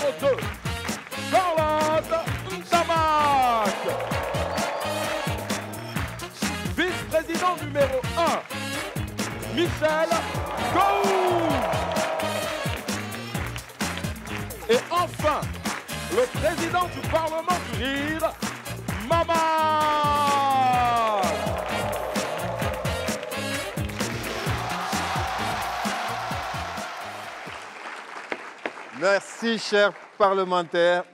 numéro 2, Charlotte Ntamak. Vice-président numéro 1, Michel Gou. Et enfin, le président du Parlement du Rire, Maman. Merci, chers parlementaires,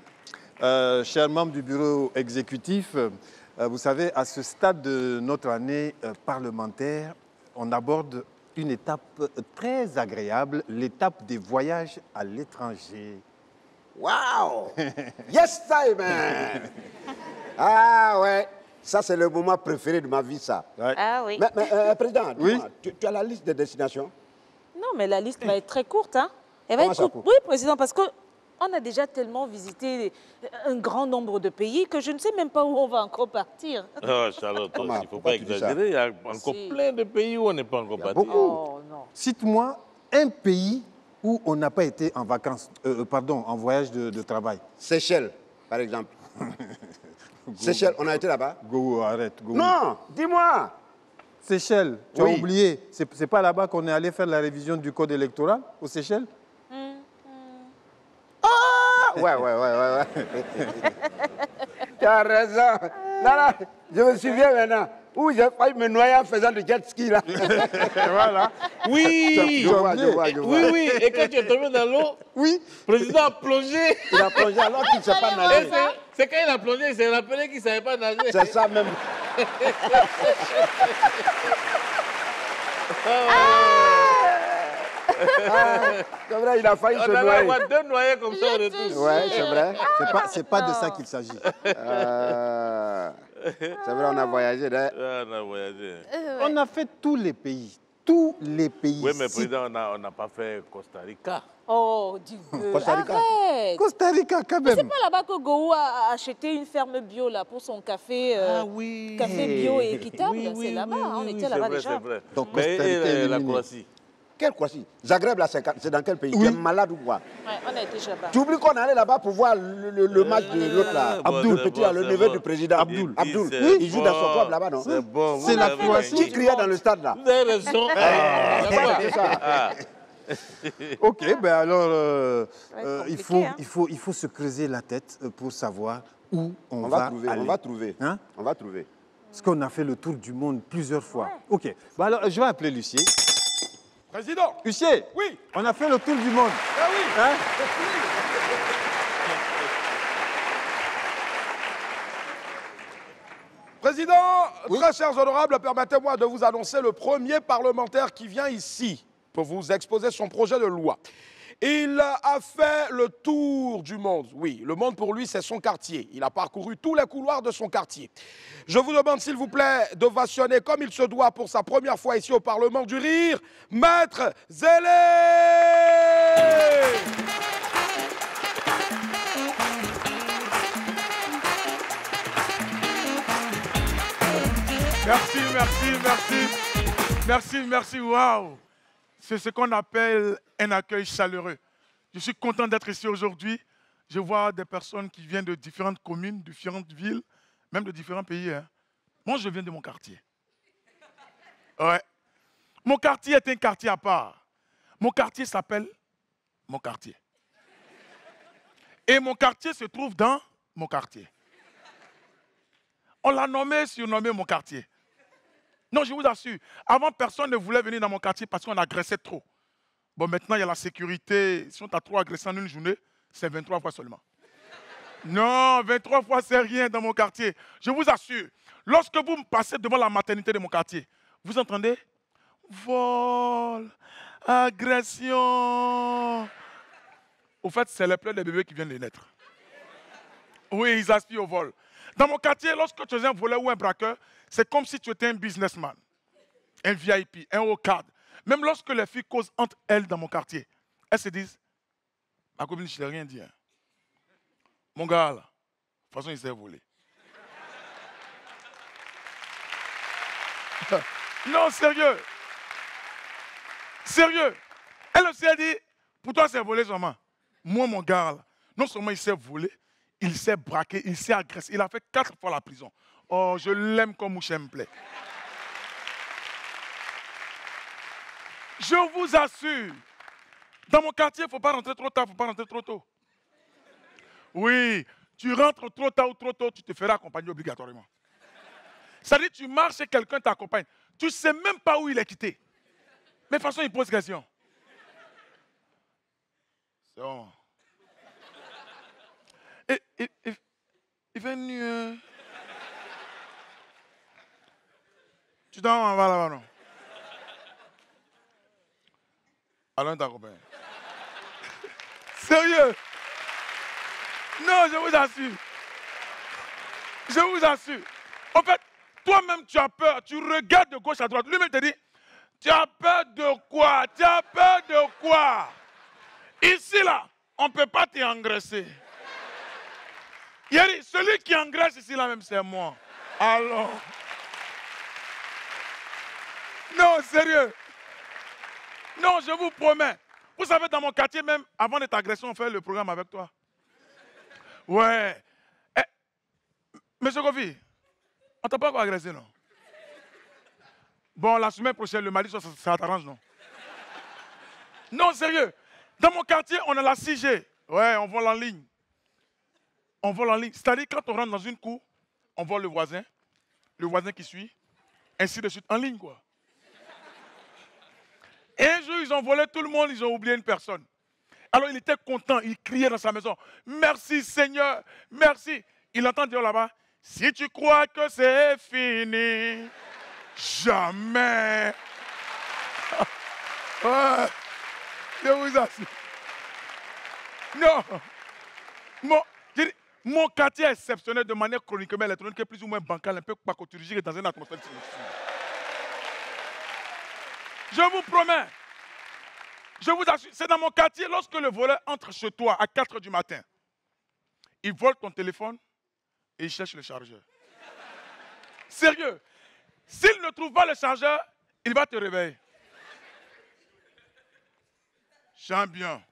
chers membres du bureau exécutif. Vous savez, à ce stade de notre année parlementaire, on aborde une étape très agréable, l'étape des voyages à l'étranger. Wow! Yes, Simon! Ah ouais, ça c'est le moment préféré de ma vie, ça. Ouais. Ah oui. Mais Président, Oui? tu as la liste des destinations? Non, mais la liste va être très courte, hein. Elle va Comment être ça, courte. courte? Oui, Président, parce qu'on a déjà tellement visité un grand nombre de pays que je ne sais même pas où on va encore partir. Oh, Charlotte, il Comment? ne faut Pourquoi pas tu dis ça? exagérer. Il y a encore Si. plein de pays où on n'est pas encore parti. beaucoup. Oh non. Cite-moi un pays où on n'a pas été en vacances, pardon, en voyage de travail. Seychelles, par exemple. Seychelles, on a été là-bas? Go, arrête, go. Non, dis-moi. Seychelles, tu Oui. as oublié. C'est pas là-bas qu'on est allé faire la révision du code électoral, aux Seychelles? Ouais. Tu as raison. Là, je me souviens maintenant. Où j'ai failli me noyer en faisant du jet ski, là. Voilà. Oui, Je vois. oui. Et quand tu es tombé dans l'eau, Oui. le président a plongé. Il a plongé alors qu'il ne sait pas Et nager. c'est quand il a plongé, il s'est rappelé qu'il ne savait pas nager. C'est ça même. C'est vrai, il a failli se On allait noyer. avoir 2 noyés comme ça au retour. Ouais, c'est vrai. C'est pas de ça qu'il s'agit. C'est vrai, on a voyagé. Hein? Ah, on a voyagé. On a fait tous les pays. Tous les pays. Oui, mais Si- président, on n'a pas fait Costa Rica. Oh, dis Costa Rica. arrête. Costa Rica, quand C'est même. pas là-bas que Gou a acheté une ferme bio là, pour son café, oui. café bio et équitable. Oui, oui, c'est là-bas, oui, hein, on oui, était c'est là-bas vrai, déjà. c'est vrai. Donc, Mais Costa Rica et la éliminé. Croatie? Quelle Croatie? Zagreb, là, c'est dans quel pays? Oui. Tu es malade ou quoi? Ouais, on a été là-bas. Tu oublies qu'on allait là-bas pour voir le match de l'autre là. Bon, Abdoul, c'est petit, bon, là, le c'est neveu bon. du président. Il Abdoul. dit, Oui, c'est il joue dans son bon. club là-bas, non? C'est bon. C'est vous la avez Croatie. gagné. Qui criait dans le stade là? Vous avez raison. C'est ça. Ah. Ok, ben alors, Ça va être il compliqué, faut se creuser la tête pour savoir où on, On va va trouver, aller. on va trouver. Hein? On va trouver. Parce qu'on a fait le tour du monde plusieurs fois. Ok, ben alors je vais appeler Lucier. Président. Lucier, Oui. on a fait le tour du monde. Ah oui. Hein? Président, très chers honorables, permettez-moi de vous annoncer le premier parlementaire qui vient ici pour vous exposer son projet de loi. Il a fait le tour du monde. Oui, le monde pour lui, c'est son quartier. Il a parcouru tous les couloirs de son quartier. Je vous demande, s'il vous plaît, d'ovationner comme il se doit pour sa première fois ici au Parlement du Rire, Maître Zélé. Merci, waouh. C'est ce qu'on appelle un accueil chaleureux. Je suis content d'être ici aujourd'hui. Je vois des personnes qui viennent de différentes communes, différentes villes, même de différents pays. Hein. Moi, je viens de mon quartier. Ouais. Mon quartier est un quartier à part. Mon quartier s'appelle mon quartier. Et mon quartier se trouve dans mon quartier. On l'a surnommé mon quartier. Non, je vous assure, avant, personne ne voulait venir dans mon quartier parce qu'on agressait trop. Bon, maintenant, il y a la sécurité. Si on t'a trop agressé en une journée, c'est 23 fois seulement. Non, 23 fois, c'est rien dans mon quartier. Je vous assure, lorsque vous me passez devant la maternité de mon quartier, vous entendez vol, agression. Au fait, c'est les pleurs des bébés qui viennent de naître. Oui, ils aspirent au vol. Dans mon quartier, lorsque tu es un voleur ou un braqueur, c'est comme si tu étais un businessman, un VIP, un haut cadre. Même lorsque les filles causent entre elles dans mon quartier, elles se disent, ma copine, je ne t'ai rien dit. Hein. Mon gars, là, de toute façon, il s'est volé. Non, sérieux. Sérieux. Elle aussi a dit, pour toi, c'est volé seulement. Moi, mon gars, là, Non seulement il s'est volé, il s'est braqué, il s'est agressé. Il a fait 4 fois la prison. Oh, je l'aime comme Mouché me plaît. Je vous assure, dans mon quartier, il ne faut pas rentrer trop tard, il ne faut pas rentrer trop tôt. Oui, tu rentres trop tard ou trop tôt, tu te feras accompagner obligatoirement. C'est-à-dire tu marches et quelqu'un t'accompagne. Tu ne sais même pas où il est quitté. Mais de toute façon, il pose question. C'est bon. Il fait nu. Tu t'en vas là-bas, non? Alain t'accompagne. Sérieux? Non, je vous assure. Je vous assure. En fait, toi-même, tu as peur. Tu regardes de gauche à droite. Lui-même te dit, tu as peur de quoi? Tu as peur de quoi? Ici, là, on ne peut pas t'engraisser. Celui qui engraisse ici, là même, c'est moi. Alors. Non, sérieux. Non, je vous promets. Vous savez, dans mon quartier même, avant d'être agressé, on fait le programme avec toi. Ouais. Eh, Monsieur Kofi, on t'a pas encore agressé, non? Bon, la semaine prochaine, le mardi, ça t'arrange, non? Non, sérieux. Dans mon quartier, on a la 6G. Ouais, on vole en ligne. On vole en ligne. C'est-à-dire, quand on rentre dans une cour, on vole le voisin qui suit, ainsi de suite, en ligne, quoi. Et un jour, ils ont volé tout le monde, ils ont oublié une personne. Alors, il était content, il criait dans sa maison. Merci Seigneur, merci. Il entend dire là-bas, si tu crois que c'est fini, jamais. Ouais, je vous assure. Non. Mon quartier est exceptionnel de manière chroniquement électronique, plus ou moins bancale, un peu pacoturgique et dans une atmosphère de sélection. Je vous promets, je vous assure, c'est dans mon quartier, lorsque le voleur entre chez toi à 4 h du matin, il vole ton téléphone et il cherche le chargeur. Sérieux, s'il ne trouve pas le chargeur, il va te réveiller. Champion.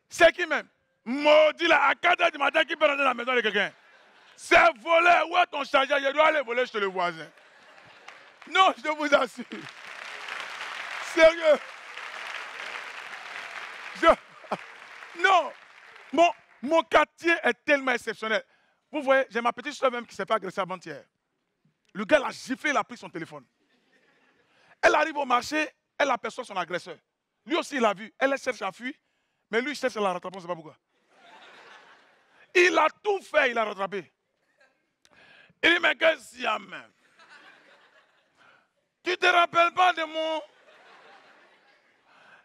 C'est qui même? Maudit là, à 4 h du matin, qui peut rentrer dans la maison de quelqu'un? C'est volé. Où est ton chargeur? Je dois aller voler chez le voisin. Non, je vous assure. Sérieux. Non. Mon quartier est tellement exceptionnel. Vous voyez, j'ai ma petite soeur même qui s'est fait agresser avant-hier. Le gars l'a giflé, il a pris son téléphone. Elle arrive au marché, elle aperçoit son agresseur. Lui aussi, il l'a vu. Elle cherche à fuir, mais lui, il cherche à la rattraper, on ne sait pas pourquoi. Il a tout fait, il a rattrapé. Il dit, mais qu'est-ce qu'il y a même? Tu ne te rappelles pas de moi?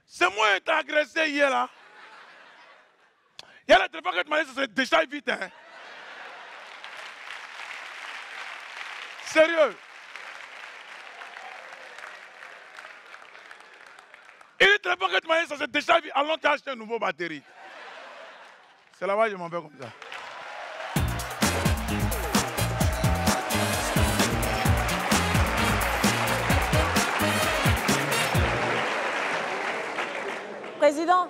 C'est moi qui t'ai agressé hier là. Il y a le téléphone que tu m'as dit, ça se déchaîne vite. Hein? Sérieux. Il dit, le téléphone que tu m'as dit, ça se déchaîne vite. Allons t'acheter une nouvelle batterie. C'est là-bas que je m'en vais comme ça. Président.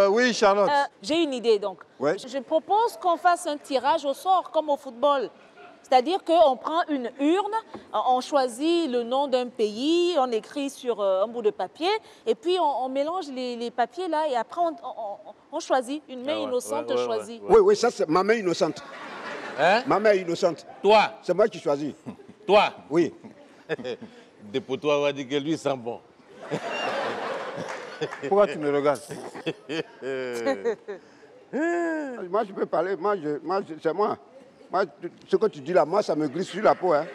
Oui, Charlotte. J'ai une idée donc. Ouais. Je propose qu'on fasse un tirage au sort comme au football. C'est-à-dire qu'on prend une urne, on choisit le nom d'un pays, on écrit sur un bout de papier, et puis on mélange les papiers là, et après on choisit. Une main innocente choisit. Oui, ça c'est ma main innocente. Hein? Ma main innocente. Toi, C'est moi qui choisis. toi. Oui. Dépotoir va dire que lui sent bon. Pourquoi tu me regardes? Moi, je peux parler. C'est moi. Moi, ce que tu dis là, moi, ça me glisse sur la peau. Hein.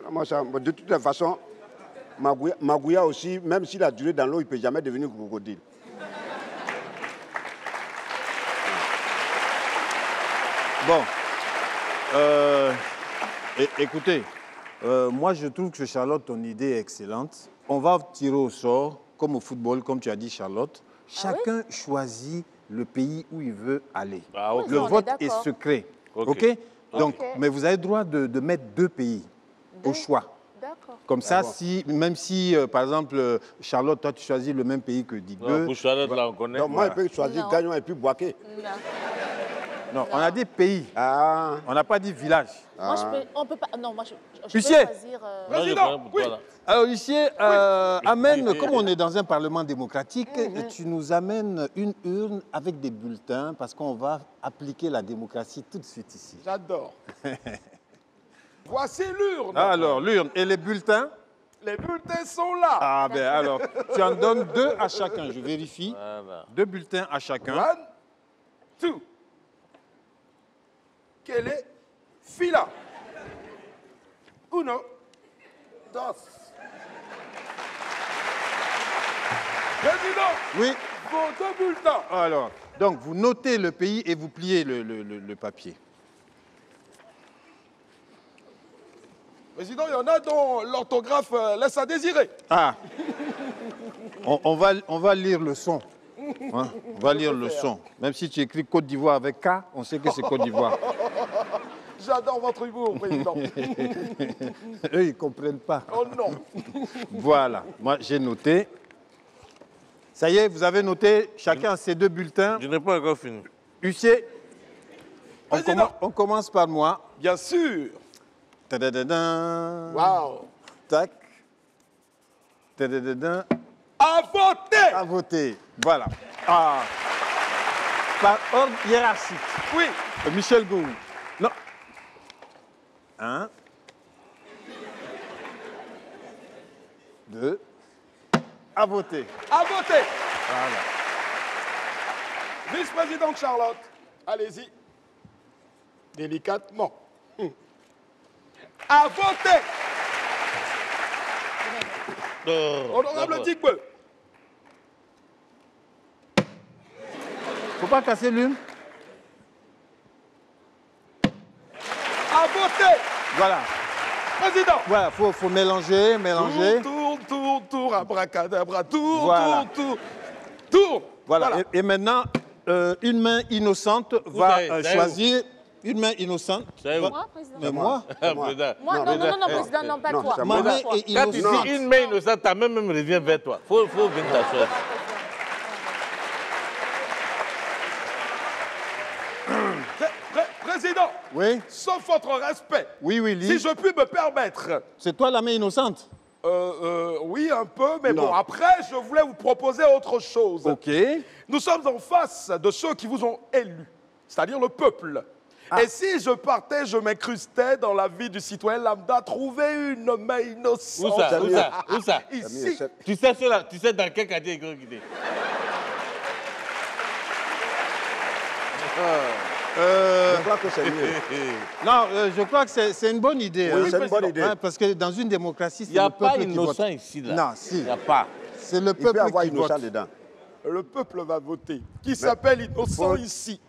Moi, de toute façon, Magouya aussi, même s'il a duré dans l'eau, il ne peut jamais devenir crocodile. Bon. Écoutez, moi, je trouve que Charlotte, ton idée est excellente. On va tirer au sort, comme au football, comme tu as dit, Charlotte. Chacun choisit le pays où il veut aller. Ah, ok. Le on est vote est d'accord. secret. Ok. OK? Donc, Ok. mais vous avez le droit de mettre 2 pays au choix. D'accord. Comme ça, même si, par exemple, Charlotte, toi, tu choisis le même pays que Digue. Pour Charlotte, là, on connaît. Donc moi, je peux choisir Gagnon et puis Boaké. Non, on a dit pays. Ah. On n'a pas dit village. Moi, on peut pas. Non, moi, je peux Huissier. choisir. Président, oui. Alors, Huissier, amène, comme on est dans un parlement démocratique, tu nous amènes une urne avec des bulletins parce qu'on va appliquer la démocratie tout de suite ici. J'adore. Voici l'urne. Alors, l'urne et les bulletins? Les bulletins sont là. Ah ben alors, tu en donnes 2 à chacun, je vérifie. Voilà. 2 bulletins à chacun. 1, 2. Quel est Fila? 1, 2. Président, Oui. vos 2 bulletins. Alors, donc vous notez le pays et vous pliez le papier. Président, il y en a dont l'orthographe laisse à désirer. Ah. On va lire le son. Hein, on va lire le son. Même si tu écris Côte d'Ivoire avec K, on sait que c'est Côte d'Ivoire. J'adore votre humour, Président. Eux, ils ne comprennent pas. Oh non. Voilà, moi j'ai noté. Ça y est, vous avez noté chacun ses 2 bulletins. Je n'ai pas encore fini. Huissier, Président. on commence par moi. Bien sûr. Tadadadin. Waouh. Tac. Tadadadin. À voter. À voter. Voilà. Ah. Par ordre hiérarchique. Oui. Michel Gou. Non. 1. 2. À voter. À voter. Voilà. Vice-présidente Charlotte, allez-y. Délicatement. À voter. Honorable Digbeu. Faut pas casser l'une. À voter. Voilà. Président. Voilà, faut mélanger. Tour, abracadabra, tour. Voilà. Voilà. Et maintenant, une main innocente va choisir. Une main innocente. Moi, président. Mais moi, Président. Moi, non, président, non, pas toi. c'est ma moi. main Toi. est Quand tu innocente. dis une main innocente, ta main même revient vers toi. Faut venir t'asseoir. Président, Oui, sauf votre respect, oui, Willy. si je puis me permettre, C'est toi la main innocente. oui, un peu, mais Non. bon, après, je voulais vous proposer autre chose. Ok. Nous sommes en face de ceux qui vous ont élus, c'est-à-dire le peuple. Et si je partais, je m'incrustais dans la vie du citoyen lambda, trouver une main innocente. Où ça Ici. Tu sais dans quel quartier il faut quitter? Je crois que c'est mieux. Non, je crois que c'est une bonne idée. Oui, hein. c'est une bonne idée. Hein, parce que dans une démocratie, Il c'est n'y a le pas peuple qui vote. innocent ici, là. Non, si. Il n'y a pas. C'est le Il peuple peut y avoir qui innocent vote. dedans. Le peuple va voter. Qui s'appelle innocent ici?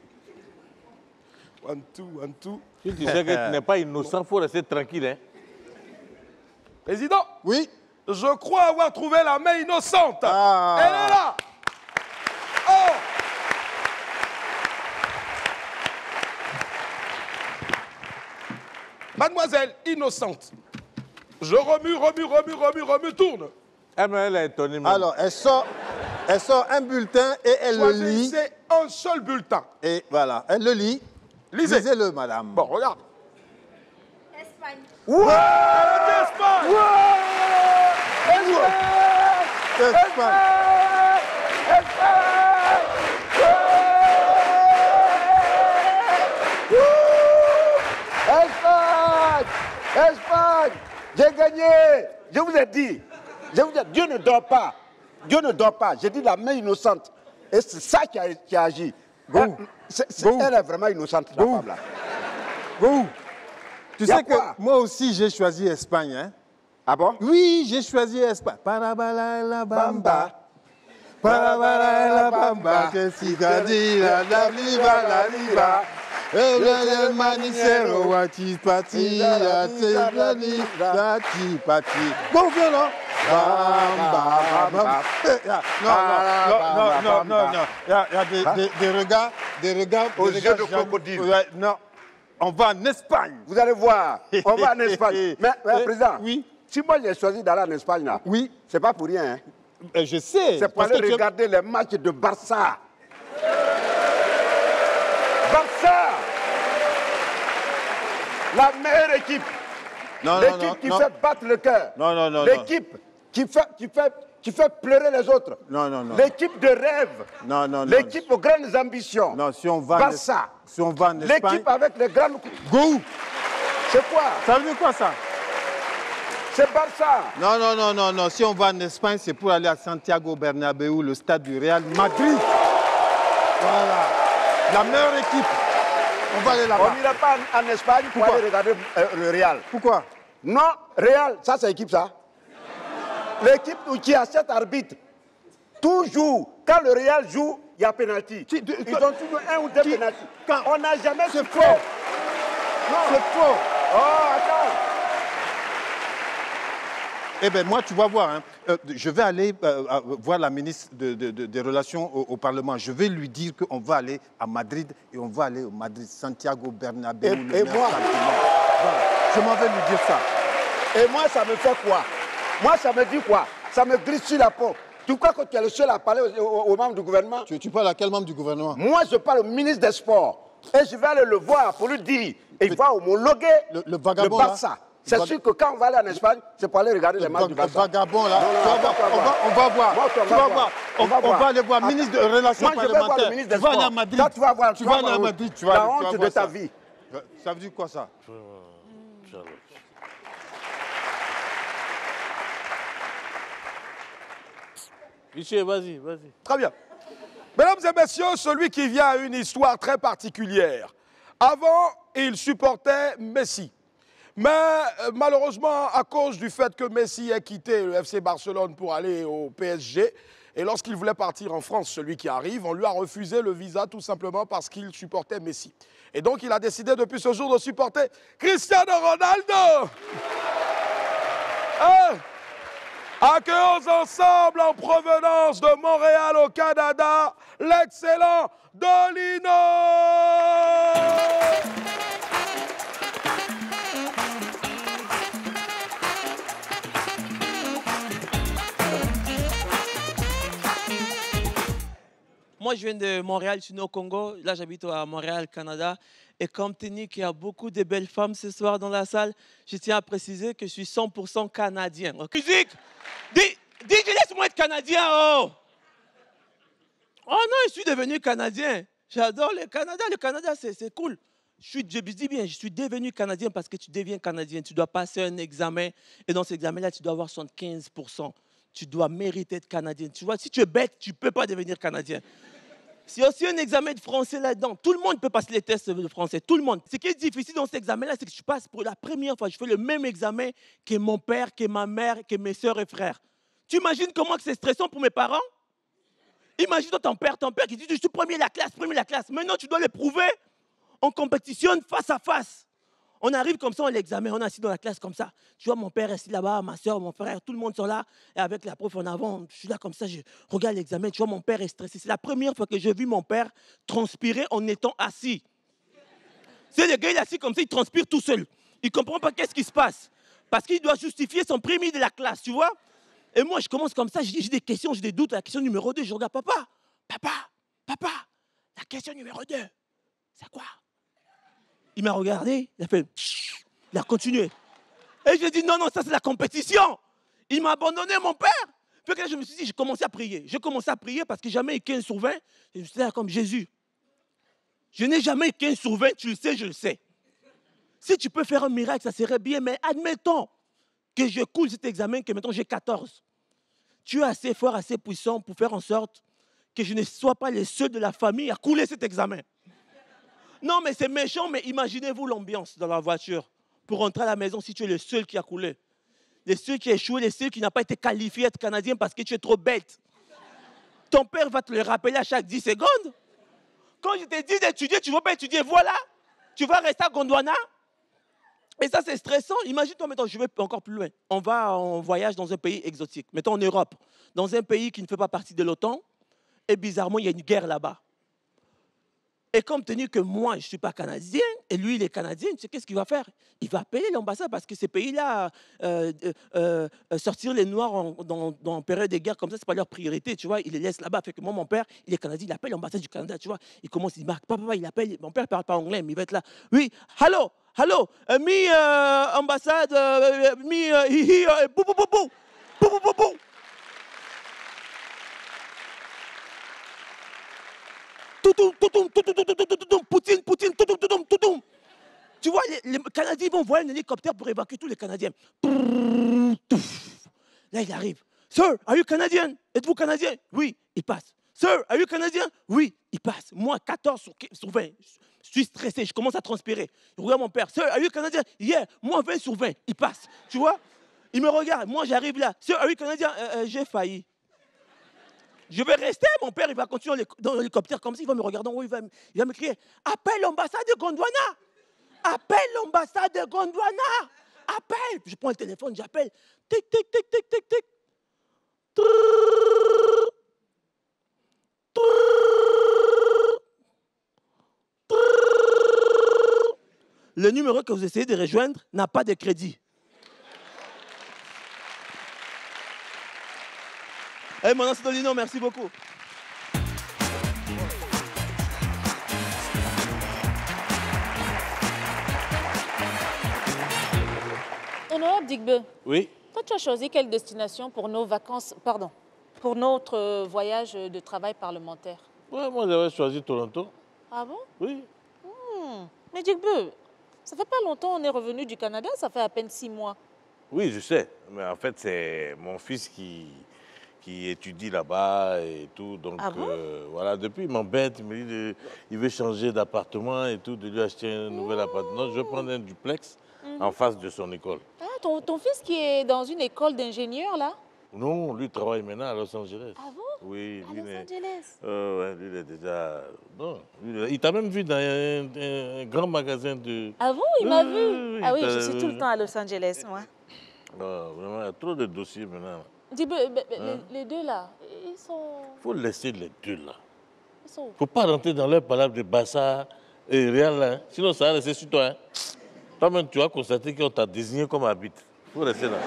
1, 2, 1, 2. Si tu sais que tu n'es pas innocent, il faut rester tranquille. Hein? Président, Oui. je crois avoir trouvé la main innocente. Ah. Elle est là. Oh. Mademoiselle innocente, je remue, tourne. Elle est étonnée. même. Alors, elle sort un bulletin et elle le lit. Choisissez un seul bulletin. Et voilà, elle le lit. Lisez. Lisez-le, madame. Bon, regarde. Espagne. Ouais, Espagne. Espagne. Espagne! Espagne! J'ai gagné! Je vous ai dit, Dieu ne dort pas. Dieu ne dort pas. J'ai dit la main innocente. Et c'est ça qui a agi. Go. Elle est vraiment innocente, la femme là. Go. Tu Y a sais que quoi? moi aussi, j'ai choisi Espagne. Hein? Ah bon? Oui, j'ai choisi Espagne. Parabala la bamba. Parabala la bamba. Que si gadi la liba la liba. El manicero wati pati la teblani wati pati. Bon, viens là. Bamba bamba. Non. Il y a des regards. Aux des yeux regards de crocodile. Ouais, non. On va en Espagne. Vous allez voir, on va en Espagne. Mais Président, Oui. Si moi j'ai choisi d'aller en Espagne, là, Oui, c'est pas pour rien. Hein. je sais. C'est pour parce aller que tu- regarder les matchs de Barça. Barça, la meilleure équipe. Non, non, L'équipe non, qui non. fait battre le cœur. Non, non, non, L'équipe qui fait pleurer les autres. Non, non, non. L'équipe de rêve. Non, non, non. L'équipe aux grandes ambitions. Non, si on va Barça. si on va en Espagne... L'équipe avec les grandes... Go. C'est quoi? Ça veut dire quoi, ça? C'est Barça. Non, non, non, non, non. Si on va en Espagne, c'est pour aller à Santiago Bernabéu, le stade du Real Madrid. Voilà. La meilleure équipe. On va aller On là-bas. n'ira pas en Espagne pour Pourquoi? aller regarder le Real. Pourquoi? Non, Real, ça c'est équipe ça. L'équipe qui a 7 arbitres. Toujours, quand le Real joue, il y a pénalty. Ils ont toujours un ou deux pénaltys. On n'a jamais C'est fait. faux. Non. C'est faux. Oh, attends. Eh bien, moi, tu vas voir. Hein. Je vais aller voir la ministre des Relations au Parlement. Je vais lui dire qu'on va aller à Madrid et on va aller au Madrid, Santiago Bernabéu. Et le meilleur moi? stade du monde. Voilà. Je m'en vais lui dire ça. Et moi, ça me fait quoi? Moi, ça me dit quoi? Ça me glisse sur la peau. Tu crois que tu es le seul à parler aux membres du gouvernement? Tu parles à quel membre du gouvernement? Moi, je parle au ministre des Sports. Et je vais aller le voir pour lui dire. Et il va homologuer le vagabond, le Barça. C'est sûr que quand on va aller en Espagne, c'est pour aller regarder les matchs du Le Barça. vagabond, là. Non, non, Tu vas attends, voir. On va voir. Moi, Tu vas voir. On va aller voir le Attends. ministre des Relations Moi, je vais voir le parlementaires. ministre Tu des vas aller à Sports. Madrid. Toi, tu vas voir. Tu vas aller à Madrid. Tu vas la voir honte de ça. ta vie. Ça veut dire quoi, ça? Michel, vas-y, vas-y. Très bien. Mesdames et messieurs, celui qui vient a une histoire très particulière. Avant, il supportait Messi. Mais malheureusement, à cause du fait que Messi ait quitté le FC Barcelone pour aller au PSG, et lorsqu'il voulait partir en France, celui qui arrive, on lui a refusé le visa tout simplement parce qu'il supportait Messi. Et donc, il a décidé depuis ce jour de supporter Cristiano Ronaldo. Hein? Accueillons ensemble en provenance de Montréal au Canada, l'excellent Dolino. Moi, je viens de Montréal, je suis né au Congo. Là, j'habite à Montréal, Canada. Et comme Tini, qu'il y a beaucoup de belles femmes ce soir dans la salle, je tiens à préciser que je suis 100% canadien. Okay. Musique! Dis, laisse-moi être canadien, oh! Oh non, je suis devenu canadien. J'adore le Canada. Le Canada, c'est cool. Je dis bien, je suis devenu canadien parce que tu deviens canadien. Tu dois passer un examen. Et dans cet examen-là, tu dois avoir 75%. Tu dois mériter d'être canadien. Tu vois, si tu es bête, tu ne peux pas devenir canadien. C'est aussi un examen de français là-dedans. Tout le monde peut passer les tests de français. Tout le monde. Ce qui est difficile dans cet examen-là, c'est que je passe pour la première fois. Je fais le même examen que mon père, que ma mère, que mes soeurs et frères. Tu imagines comment c'est stressant pour mes parents? Imagine-toi ton père qui dit « Je suis premier de la classe. » Maintenant, tu dois le prouver. On compétitionne face à face. On arrive comme ça, on l'examen, on est assis dans la classe comme ça. Tu vois, mon père est assis là-bas, ma soeur, mon frère, tout le monde sont là. Et avec la prof en avant, je suis là comme ça, je regarde l'examen. Tu vois, mon père est stressé. C'est la première fois que j'ai vu mon père transpirer en étant assis. C'est le gars, il est assis comme ça, il transpire tout seul. Il ne comprend pas qu'est-ce qui se passe. Parce qu'il doit justifier son premier de la classe, tu vois. Et moi, je commence comme ça, j'ai des questions, j'ai des doutes. La question numéro 2, je regarde, papa, la question numéro 2, c'est quoi? Il m'a regardé, il a fait... Il a continué. Et je lui ai dit, non, ça c'est la compétition. Il m'a abandonné, mon père. Puis que là, je me suis dit, j'ai commencé à prier. J'ai commencé à prier parce que jamais eu 15 sur 20. Et je me suis dit, là, comme Jésus. Je n'ai jamais eu 15 sur 20, tu le sais, je le sais. Si tu peux faire un miracle, ça serait bien, mais admettons que je coule cet examen, que maintenant j'ai 14. Tu es assez fort, assez puissant pour faire en sorte que je ne sois pas le seul de la famille à couler cet examen. Non, mais c'est méchant, mais imaginez-vous l'ambiance dans la voiture pour rentrer à la maison si tu es le seul qui a coulé. Le seul qui a échoué, le seul qui n'a pas été qualifié à être canadien parce que tu es trop bête. Ton père va te le rappeler à chaque 10 secondes. Quand je t'ai dit d'étudier, tu ne vas pas étudier, voilà. Tu vas rester à Gondwana. Et ça, c'est stressant. Imagine-toi maintenant, je vais encore plus loin. On va en voyage dans un pays exotique, mettons en Europe, dans un pays qui ne fait pas partie de l'OTAN. Et bizarrement, il y a une guerre là-bas. Et compte tenu que moi, je ne suis pas canadien Et lui, il est canadien, tu sais qu'est-ce qu'il va faire? Il va appeler l'ambassade parce que ces pays-là, sortir les Noirs en période de guerre comme ça, c'est pas leur priorité, tu vois. Il les laisse là-bas. Fait que moi, mon père, il est canadien, il appelle l'ambassade du Canada, tu vois. Il commence, il marque, papa, il appelle. Mon père parle pas anglais, mais il va être là. Oui, allô, ambassade, bou, bou, bou, bou, bou, bou, bou, bou. Poutine, Poutine, tu vois, les Canadiens vont envoyer un hélicoptère pour évacuer tous les Canadiens. Là, il arrive. Sir, are you Canadian? Êtes-vous Canadien? Oui, il passe. Sir, are you Canadian? Oui, il passe. Moi, 14 sur 20. Je suis stressé, je commence à transpirer. Je regarde mon père. Sir, are you Canadian? Yeah, moi, 20 sur 20. Il passe. Tu vois? Il me regarde. Moi, j'arrive là. Sir, are you Canadian? J'ai failli. Je vais rester, mon père, il va continuer dans l'hélicoptère comme ça, il va me regarder en haut, il va me crier, appelle l'ambassade de Gondwana! Appelle l'ambassade de Gondwana! Appelle! Je prends le téléphone, j'appelle. Tic, tic, tic, tic, tic, tic. Le numéro que vous essayez de rejoindre n'a pas de crédit. Hey, mon nom c'est Dolino, merci beaucoup. Honorable Digbe, Oui. toi tu as choisi quelle destination pour nos vacances, pardon, pour notre voyage de travail parlementaire? Ouais, moi j'avais choisi Toronto. Ah bon? Oui. Mais Digbe, ça fait pas longtemps qu'on est revenu du Canada, ça fait à peine 6 mois. Oui, je sais. Mais en fait, c'est mon fils qui étudie là-bas et tout. Donc, Ah bon? voilà, depuis, il m'embête. Il me dit il veut changer d'appartement et tout, de lui acheter un nouvel appartement. Je vais prendre un duplex en face de son école. Ah, ton fils qui est dans une école d'ingénieur, là? Non, lui travaille maintenant à Los Angeles. Ah bon? Oui, À lui, Los Angeles? ouais, lui, il est déjà... Non, il t'a même vu dans un grand magasin de... Ah bon? Il m'a Oui, vu? oui, Ah oui, il je t'a- suis tout le temps à Los Angeles, moi. Non, vraiment, il y a trop de dossiers maintenant. Digbe, les deux, là, ils sont... Il faut laisser les deux là. Ils sont où? Il ne faut pas rentrer dans leur palabre de Bassa et Réal là. Sinon, ça va rester sur toi. Hein. Toi-même, tu as constaté qu'on t'a désigné comme arbitre. Il faut rester là.